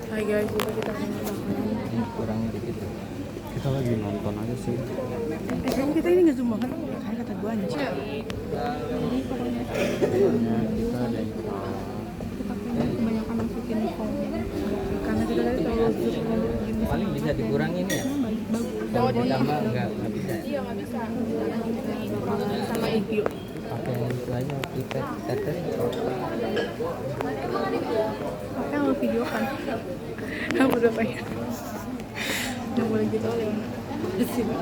Hai guys, kita makan. Kurangnya dikit ya. Kita lagi nonton aja sih. Kayaknya kita ini nggak zoom banget. Kayak kata gue anjir. Kita ada yang Kebanyakan masukin kol. Karena kita tadi terlalu zoom. paling bisa dikurangin ya. Kalau ditambah nggak bisa. Iya nggak bisa. Sama ibu. Pakai itu aja pipet tetes. Apa yang lo video kan? Kamu udah pengen. Yang boleh gitu oleh di sini.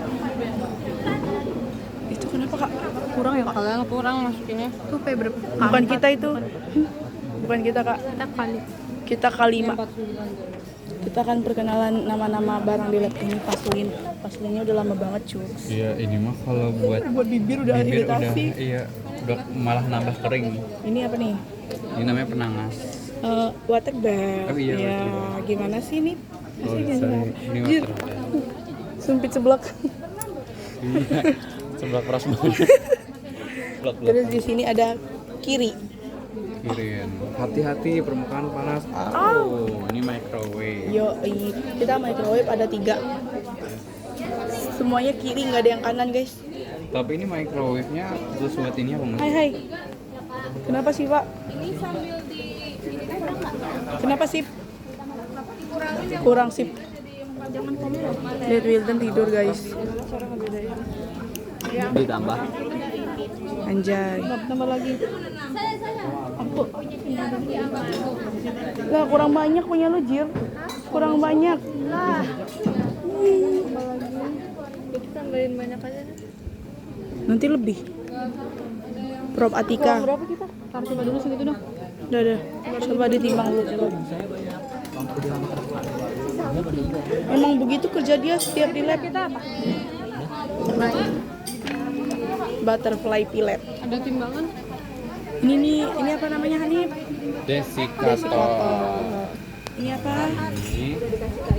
Itu kenapa kak? Kurang ya kak? Kagak kurang masukinnya. Tuh P berapa? Bukan kita itu. Bukan kita kak. Kita kali. Kita K5. Kita akan perkenalan nama-nama barang di lab ini. Paslinnya udah lama banget cuy. Iya, ini mah kalau buat Bibir udah iritasi. udah malah nambah kering. Ini apa nih? Ini namanya penangas. Water bag. Oh, iya, Ya, water gimana sih ini? Oh, Masih sorry. Ini Jir. water. Sumpit seblak. Iya. Sebelah keras banget. Terus di sini ada kiri. Kirin. Hati-hati permukaan panas. Ini microwave. Yo, kita microwave ada 3. Semuanya kiri, nggak ada yang kanan guys. Tapi ini microwave-nya khusus buat ini apa enggak? Hai. Kenapa sih pak? Kenapa sih? Kurang sip. Lihat Wildan tidur guys. Ditambah. Anjay. Tambah lagi. Lah kurang banyak punya lu Jir. Kurang banyak. Lah. Kita tambahin banyak aja. Nanti lebih. Prop Atika. Berapa kita? Taruh coba dulu segitu dong. Udah. Coba ditimbang dulu coba. Emang begitu kerja dia setiap di lab. Kita apa? Butterfly Pillet. Ada timbangan? Ini apa namanya Hanif? Desikator. Ini apa? Ini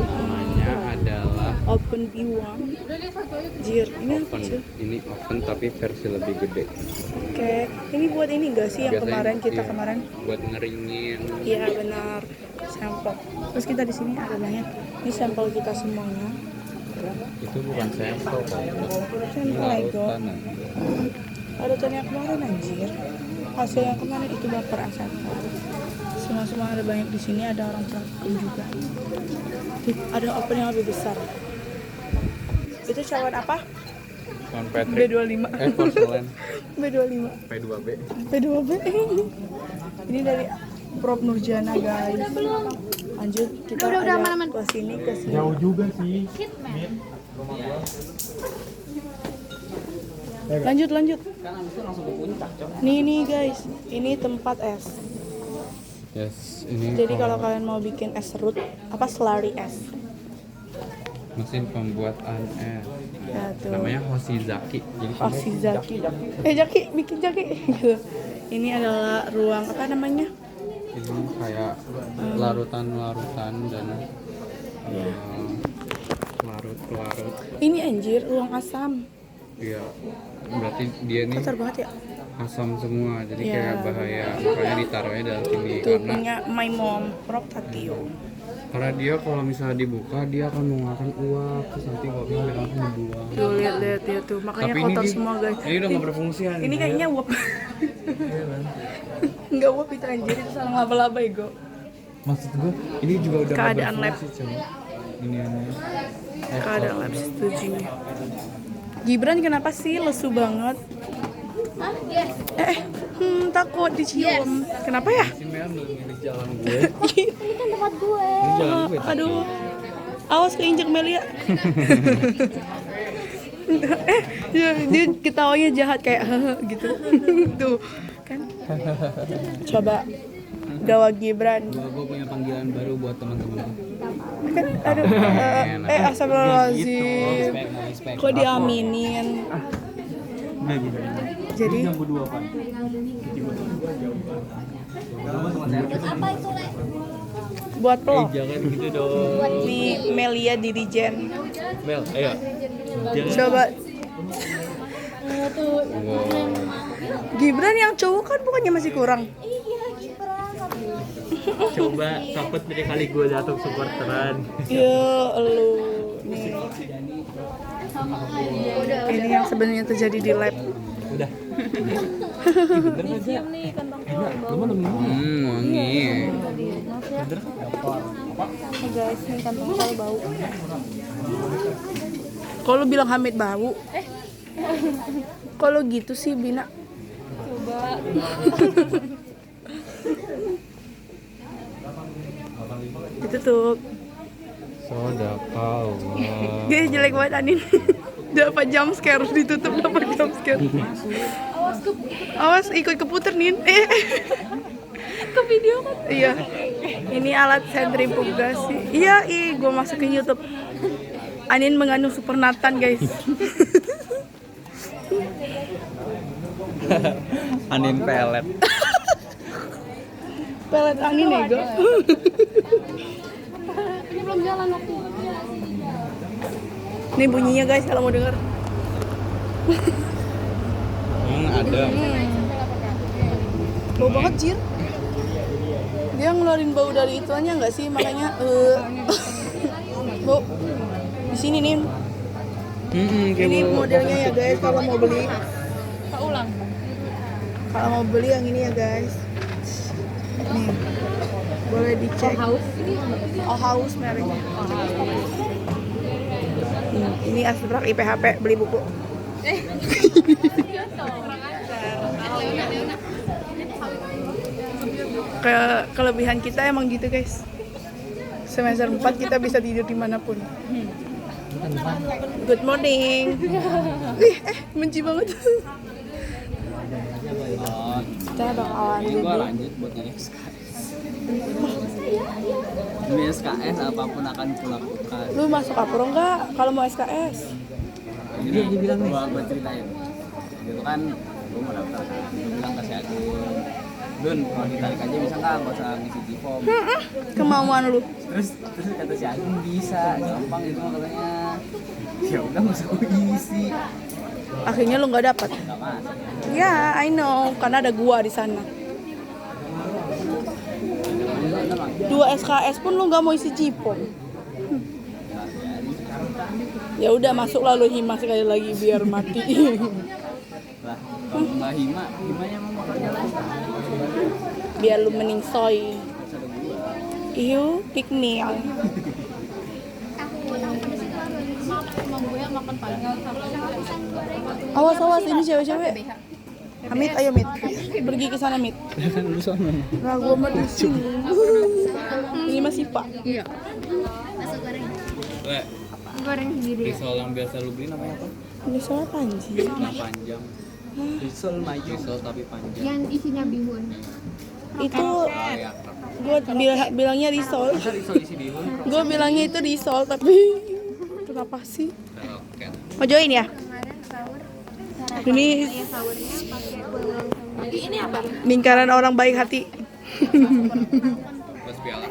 namanya adalah Open B1. Jir, ini apa oven. sih? Ini oven tapi versi lebih gede. Oke, ini buat ini enggak sih yang Biasanya, kemarin kita iya, kemarin? buat ngeringin. Iya benar, sampel. Terus kita di sini ada banyak. Ini sampel kita semuanya. Itu bukan sampel kok. Ini Sampel Lego. larutan. Larutan yang kemarin anjir. Hasil yang kemarin itu baper asapnya. Semua ada banyak di sini, ada orang praktikum juga. Tuh, ada open yang lebih besar. Itu cawan apa? Con Patrick. B25. Porcelain. B25. P2B. P2B. Ini dari Prof Nurjana guys. Lanjut kita Udah, ada aman-aman. ke sini. Jauh juga sih. Lanjut. Nih guys, ini tempat es. Yes, ini Jadi kalau kalian mau bikin es serut, apa selari es? mesin pembuatan es. Ya tuh. Namanya Hoshizaki. Jadi Oh si Zaki. Jaki, bikin Jaki. Gitu. Ini adalah ruang apa namanya? ini kayak larutan-larutan dan larut-larut. Ini anjir, ruang asam. Iya. Berarti dia nih Kotor banget ya. asam semua. Jadi Iya. kayak bahaya. Makanya ditaruhnya dalam sini Itu karena punya my mom, Prof Tatio. dia kalau misalnya dibuka dia akan mengeluarkan uap terus nanti uapnya langsung dibuang. Tuh lihat ya tuh, makanya Tapi kotor ini semua guys. Ini udah nggak berfungsi kan? Ini kayaknya uap. Enggak uap itu anjir, itu sarang laba-laba ego. Maksud gue ini juga udah nggak Keadaan lab. berfungsi coba. Ini aneh. Keadaan lab setuju. Gibran kenapa sih lesu banget? Takut dicium. Kenapa ya? Si Mel milih jalan gue. Ini kan tempat gue. Ini jalan gue. Aduh, awas keinjek Melia. Dia ketawanya jahat kayak gitu. Tuh kan. Coba Dawa Gibran. Gue punya panggilan baru buat teman-teman. Aduh, astagfirullahaladzim. Kok diaminin? Jadi buat lo Jangan gitu dong. nih Melia dirijen. Mel, ayo. Coba Tuh. Wow. Gibran yang cowok kan bukannya masih kurang? Iya, Gibran. Coba takut dari kali gue jatuh supporteran. Ya lu nih. Ini yang sebenarnya terjadi di lab. Udah. Dicium nih kantong kol bau. Wangi. Maaf ya. Nih guys, nih kantong kol bau. Kalau bilang Hamid bau. Kalau gitu sih Bina. Coba. Itu tuh. Soda kau. Dia jelek banget Anin. Dapat jump scare, ditutup dapat jump scare. Awas ikut keputer Nin. Ke video kan? Iya. Ini alat sentrifugasi. Iya, gue masukin YouTube. Anin mengandung supernatan, guys. Anin pelet. Pelet Anin nego. Ini belum jalan waktu. Ini bunyinya guys kalau mau denger. Ada. Bau banget Jir. Dia ngeluarin bau dari ituannya nggak sih, makanya bau di sini nih. Ini modelnya ya guys kalau mau beli. Tak ulang. Kalau mau beli yang ini ya guys. Nih. Boleh dicek. All House mereknya. Ini Asbrak IPHP beli buku. Kelebihan kita emang gitu guys. Semester 4 kita bisa tidur dimanapun. Good morning. Benci banget. Kita bakalan Ini gue jadi. lanjut buat nyari SKS. Demi SKS apapun akan kulakukan. Lu masuk Apro enggak kalau mau SKS? Jadi dia bilang nih, gue ceritain. Gitu kan, gue mau daftar kan. Gue bilang ke si Agun, Dun, kalau ditarik aja bisa nggak? Gak usah ngisi G-form. Kemauan lu. Terus kata si Agun bisa, gampang itu mah katanya. Ya udah nggak usah gue isi. Akhirnya lu nggak dapet. Nggak masuk. Ya, I know, karena ada gua di sana. 2 SKS pun lu nggak mau isi Jipom. Ya udah masuk lalu hima sekali lagi biar mati. Lah, kalau nggak himanya mau kerja lagi. Biar lu mending soy. Iu, pick me. Emang gue yang makan pagi. Awas awas ini cewek-cewek. Amit, ayo Mit. Pergi ke sana Mit. Lu sono. Nah, gua mah di sini. Ini masih Pak. Iya. Weh, Goreng sendiri. risol yang biasa lu beli namanya apa? Ini soal apa anjir? Nah, panjang. Risol maju. Risol tapi panjang. Yang isinya bihun. Itu Oh ya. gua bilangnya risol. Masa risol isi bihun? Gua bilangnya itu risol tapi kenapa sih? Oke. Mau join ya? Ini Ini apa? lingkaran orang baik hati. Terus piala.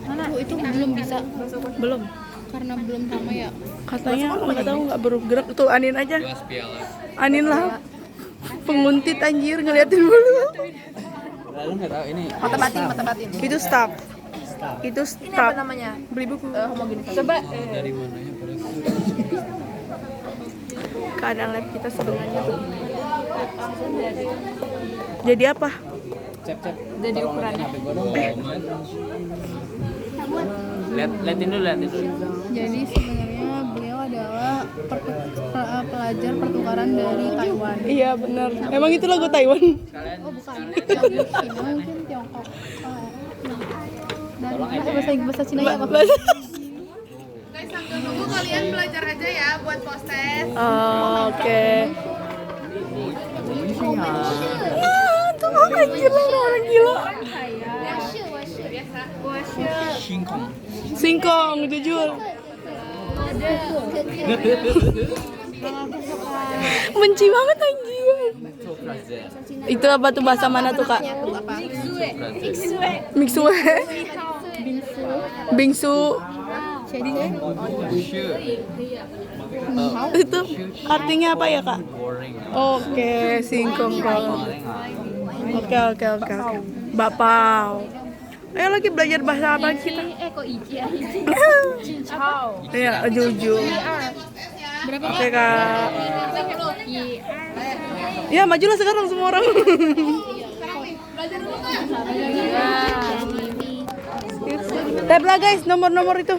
Mana? Itu belum bisa. Belum. Karena belum sama ya. Katanya nggak tahu nggak bergerak tuh Anin aja. 2 piala. Anin lah. Penguntit anjir ngeliatin mulu. Lalu nggak tahu ini. Mata batin. Itu staff. Itu staff. namanya? Beli buku. Coba. Dari mananya pada? Keadaan lab kita sebenarnya tuh. Jadi apa? Cep. Jadi ukurannya. HP gua dong. Liatin dulu. Jadi sebenarnya beliau adalah pelajar pertukaran dari Taiwan. Iya benar. Emang itu lagu Taiwan? Oh bukan. Cina mungkin Tiongkok. Dan bahasa Cina ya apa? Guys, sambil nunggu kalian belajar aja ya buat postes. Oke. Tuh anjir lah orang gila. Singkong. Singkong jujur. Benci banget anjir. Itu apa tuh bahasa mana tuh kak? Mixue. Bingsu. Itu artinya apa ya kak? Oke, singkong kong. Oke. Bapau. Ayo lagi belajar bahasa apa lagi kita? Kok Ici ya? Ici. Iya, Juju. Berapa Oke kak. Iya. Ya majulah sekarang semua orang. Tap lah guys, nomor-nomor itu.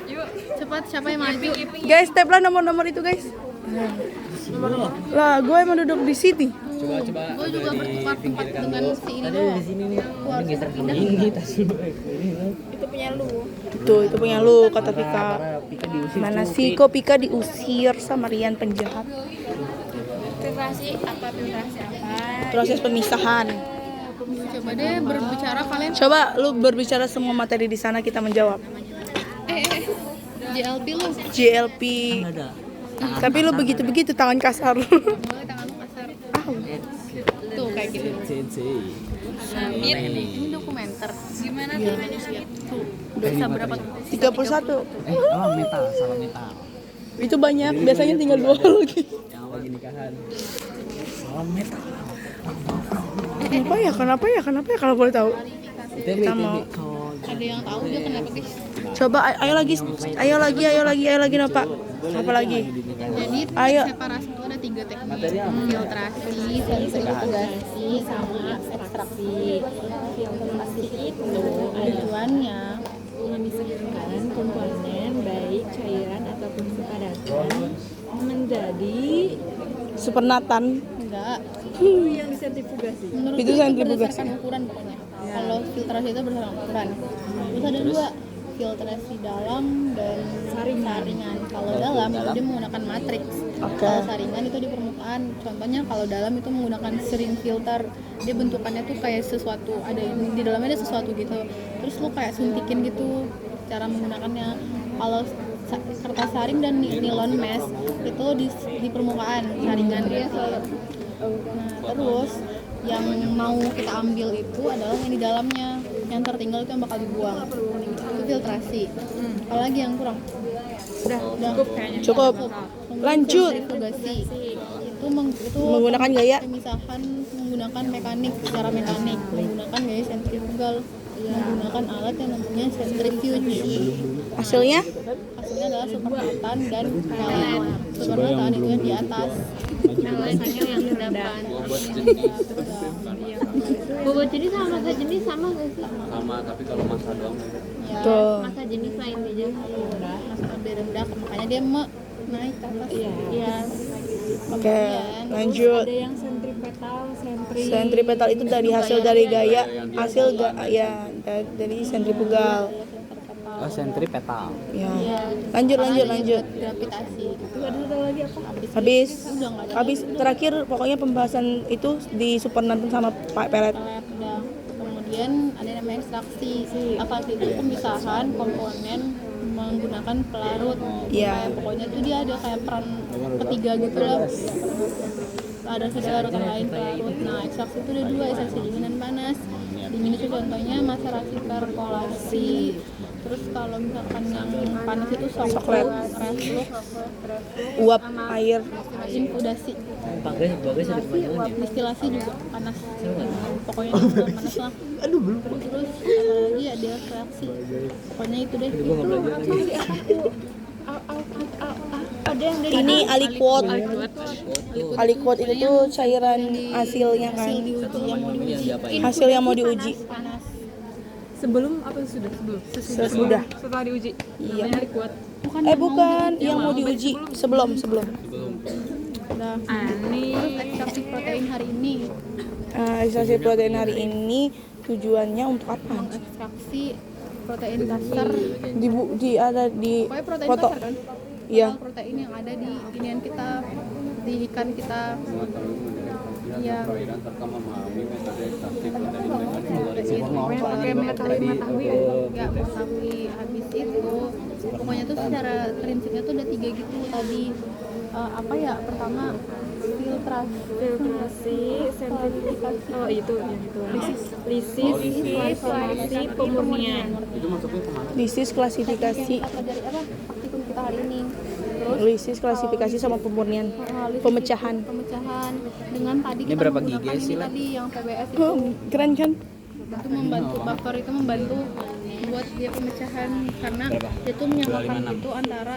Cepat siapa yang maju? Guys, tap lah nomor-nomor itu guys. Lah, gue emang duduk di sini. Gue juga bertukar tempat dengan si ini doang. Di sini nih. Ini geser ini tas dulu. Itu punya lu. Itu punya lu kata Pika. Pika diusir. Mana sih kok Pika diusir sama Rian penjahat? Filtrasi apa? Proses pemisahan. Coba deh berbicara kalian. Coba lu berbicara semua materi di sana kita menjawab. JLP lu. JLP. Ada. Tapi lu begitu-begitu tangan kasar. Boleh tangan lu kasar. Tuh kayak gitu. Ini dokumenter. Gimana tuh manusia? Tuh, dosa berapa tuh? 31. Metal, salah metal. Itu banyak, biasanya tinggal 2 lagi. Yang lagi nikahan. Salah metal. Kenapa ya kalau boleh tahu? Kita mau. Ada yang tahu dia kenapa guys? Coba ayo lagi Napa? Apa lagi? Jadi Ayo. separasi itu ada 3 teknik. Filtrasi, sentrifugasi, sama ekstraksi. Filtrasi itu tujuannya memisahkan komponen baik cairan ataupun kepadatan menjadi Supernatan. enggak yang disentrifugasi. menurut Itu gue sentrifugasi. berdasarkan ukuran pokoknya. Kalau filtrasi itu berdasarkan ukuran. Terus ada 2 filtrasi dalam dan saringan. Kalau dalam itu dia menggunakan matriks. Oke. Kalau saringan itu di permukaan. Contohnya kalau dalam itu menggunakan syringe filter. Dia bentukannya tuh kayak sesuatu, ada di dalamnya ada sesuatu gitu. Terus lu kayak suntikin gitu cara menggunakannya. Kalau kertas saring dan nilon mesh itu di permukaan saringan dia. Nah, terus yang mau kita ambil itu adalah yang di dalamnya, yang tertinggal itu yang bakal dibuang. Itu filtrasi. Apalagi yang kurang? Udah cukup kayaknya. Cukup. Lanjut. Sentrifugasi. Itu Menggunakan gaya? pemisahan menggunakan mekanik, secara mekanik, menggunakan gaya sentrifugal, menggunakan alat yang namanya centrifuge. Hasilnya? Hasilnya adalah supernatan dan pelet. Supernatan itu yang di atas, peletnya yang di depan. Bobot jenis sama masa jenis sama nggak sih? Sama, tapi kalau masa doang. Ya, Tuh. Masa jenis lain beda. masuk lebih rendah, makanya dia naik ke atas. Iya. Oke, lanjut. Ada yang sentripetal, Sentripetal itu dari hasil dari gaya, dari sentrifugal. Oh, sentripetal. Ya. Lanjut. Gravitasi. Itu ada lagi apa? Habis Udah nggak ada. habis terakhir pokoknya pembahasan itu di supernatan sama Pak Pelet. Udah. Kemudian ada yang namanya ekstraksi. Apa itu pemisahan komponen menggunakan pelarut. Iya. Kayak pokoknya tuh dia ada kayak peran ketiga gitu lah. Ada larutan lain pelarut. Nah, ekstraksi itu ada 2, ekstraksi dingin dan panas. Dingin itu contohnya maserasi perkolasi. Terus kalau misalkan yang panas itu Coklat. reflux, Uap air. infudasi. Bagus ada kepanjangannya. Distilasi juga panas. Pokoknya juga panas lah. Terus lagi ada reaksi. Pokoknya itu deh. ada yang dari Ini aliquot. Aliquot itu tuh cairan hasilnya kan. Hasil diuji yang mau diuji. Hasil yang mau diuji. Panas. sebelum apa sudah sebelum Sesudah. setelah diuji. Iya. Namanya kuat. Bukan, yang mau diuji sebelum. Udah. Aneh. Terus ekstraksi protein hari ini. Ekstraksi protein hari ini tujuannya untuk apa? Ekstraksi protein dasar. Ada di Pokoknya protein foto. dasar kan? Iya. Total protein yang ada di inian kita, di ikan kita. Iya. Kayak mengetahui Ya, mengetahui habis itu. Pokoknya tuh secara prinsipnya tuh ada 3 gitu tadi. Apa ya? Pertama filtrasi, sentrifikasi. Oh, itu yang itu. Lisis, transformasi, pemurnian. Lisis, klasifikasi, Apa dari apa? Praktikum kita hari ini. Terus lisis, klasifikasi sama pemurnian, pemecahan. dengan tadi Ini kita berapa menggunakan giga sih, ini Lan? tadi yang PBS itu Keren kan? membantu buffer itu membantu dia pemecahan karena dia tuh menyamakan itu antara